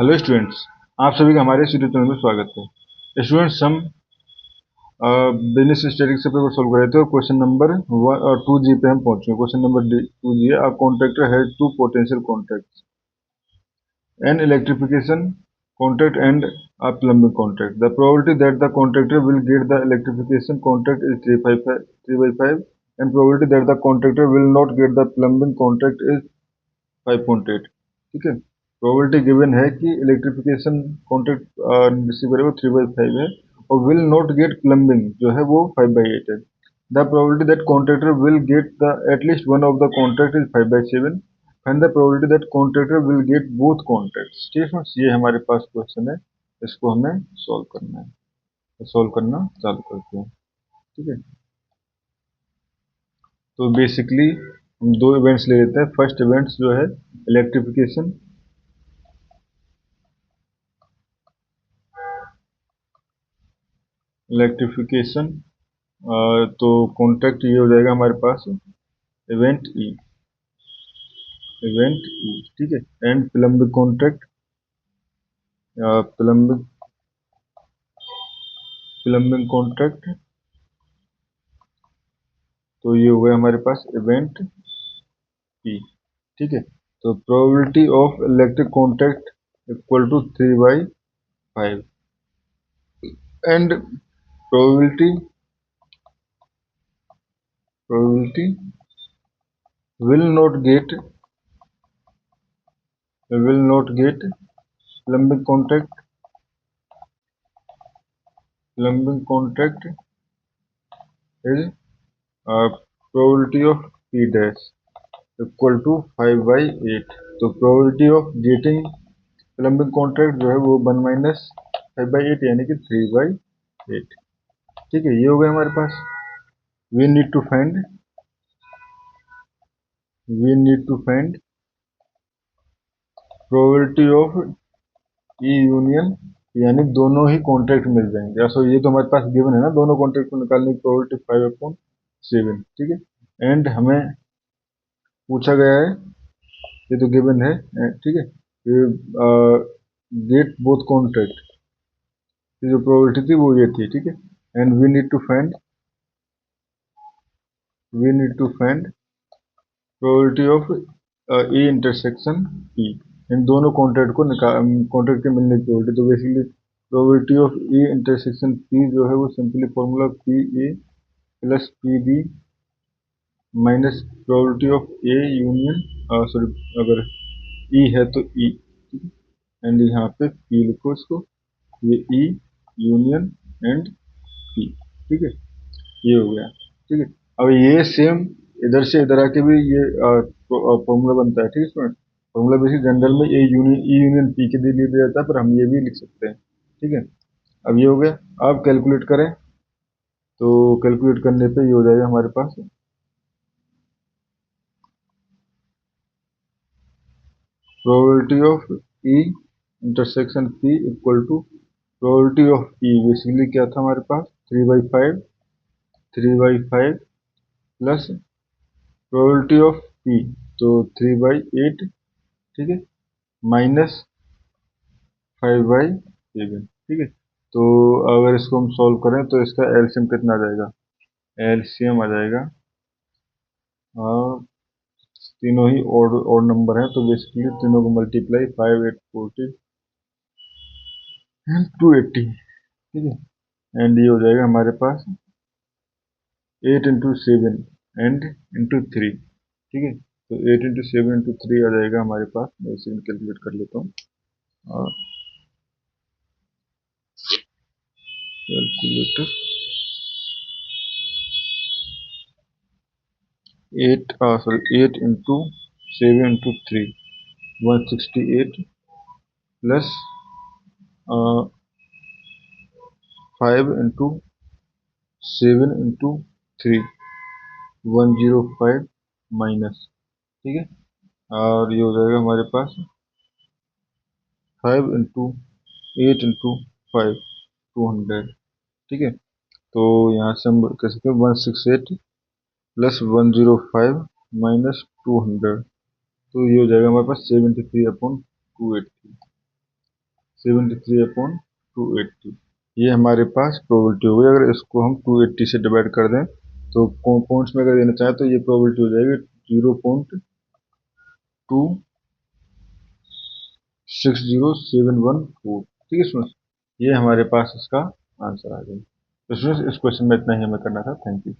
Hello students, आप सभी का हमारे इस यूट्यूब चैनल में स्वागत है। स्टूडेंट्स, हम बिजनेस स्टैटिस्टिक्स से पेपर सोल्व कर रहे थे और क्वेश्चन नंबर 2G पे हम पहुंच चुके हैं। क्वेश्चन नंबर 2G है, a contractor has two potential contracts, an electrification contract and a plumbing contract. The probability that the contractor will get the electrification contract is 3/5 and probability that the contractor will not get the plumbing contract is 5.8। ठीक है, probability given है कि electrification contract receive करेगा 3/5 है और will not gate plumbing जो है वो 5/8 है। The probability that contractor will get the at least one of the contract is 5/7 and the probability that contractor will get both contracts. ठीक है, ये हमारे पास क्वेश्चन है, इसको हमें सॉल्व करना है, तो सॉल्व करना चालू करते हैं। ठीक है, तो बेसिकली हम दो इवेंट्स ले लेते हैं। फर्स्ट इवेंट्स जो है इलेक्ट्रिफिकेशन, इलेक्ट्रिफिकेशन तो कॉन्ट्रैक्ट ये हो जाएगा हमारे पास इवेंट ई, इवेंट ई। ठीक है, and plumbing contract, plumbing plumbing contract तो ये हो गया हमारे पास इवेंट ई। ठीक है, तो probability of electric contract equal to 3/5 and probability will not get plumbing contract is probability of P dash equal to 5/8। तो probability of getting plumbing contract जो है वो 1 - 5/8 यानी कि 3/8। ठीक है, ये हो गया हमारे पास। we need to find probability of E union, यानी दोनों ही कॉन्ट्रैक्ट मिल जाएंगे। सो ये तो हमारे पास गिवन है ना, दोनों कॉन्ट्रैक्ट को निकालने की प्रोबेबिलिटी 5/7। ठीक है, एंड हमें पूछा गया है, ये तो गिवन है। ठीक है, गेट बोथ कॉन्ट्रैक्ट की जो प्रोबेबिलिटी थी वो ये थी। ठीक है, and we need to find probability of E intersection P, इन दोनों कॉन्ट्रैक्ट को कॉन्ट्रैक्ट के मिलने की प्रोबेबिलिटी। तो basically probability of E intersection P जो है वो simply formula P A plus P B minus probability of A union, sorry अगर ई है तो ई, एंड यहाँ पे पी लिखो इसको, ये ई यूनियन एंड पी। ठीक है, ये हो गया। ठीक है, अब ये सेम इधर से इधर आके भी ये फॉर्मूला बनता है। ठीक है, फॉर्मूला बेसिक जनरल में A union E union P के लिए दिया जाता है, पर हम ये भी लिख सकते हैं। ठीक है, अब ये हो गया। अब कैलकुलेट करें, तो कैलकुलेट करने पे ये हो जाएगा हमारे पास probability of E intersection P equal to probability of E. Basically क्या था हमारे पास 3/5 प्लस प्रोबेबिलिटी ऑफ पी तो 3/8। ठीक है, माइनस 5/7। ठीक है, तो अगर इसको हम सॉल्व करें तो इसका एलसीएम कितना आ जाएगा, एलसीएम आ जाएगा, तीनों ही ओड नंबर हैं, तो बेसिकली तीनों को मल्टीप्लाई 5, 8, 40 एंड 280। ठीक है, एंड ये हो जाएगा हमारे पास 8 × 7 एंड इंटू 3। ठीक है, तो 8 × 7 × 3 आ जाएगा हमारे पास। मैं इसे कैलकुलेट कर लेता हूँ, कैलकुलेटर 8 × 7 × 3 168 प्लस 5 × 7 × 3 105 माइनस। ठीक है, और ये हो जाएगा हमारे पास 5 × 8 × 5 200। ठीक है, तो यहाँ से हम कह सकते हैं 168 प्लस 105 माइनस 200, तो ये हो जाएगा हमारे पास 73/280। 73/280, ये हमारे पास प्रोबेबिलिटी हो गई। अगर इसको हम 280 से डिवाइड कर दें तो पॉइंट्स में अगर देना चाहें तो ये प्रोबेबिलिटी हो जाएगी 0.260714। ठीक है स्टूडेंट्स, ये हमारे पास इसका आंसर आ गया। तो स्टूडेंट्स, इस क्वेश्चन में इतना ही हमें करना था। Thank you.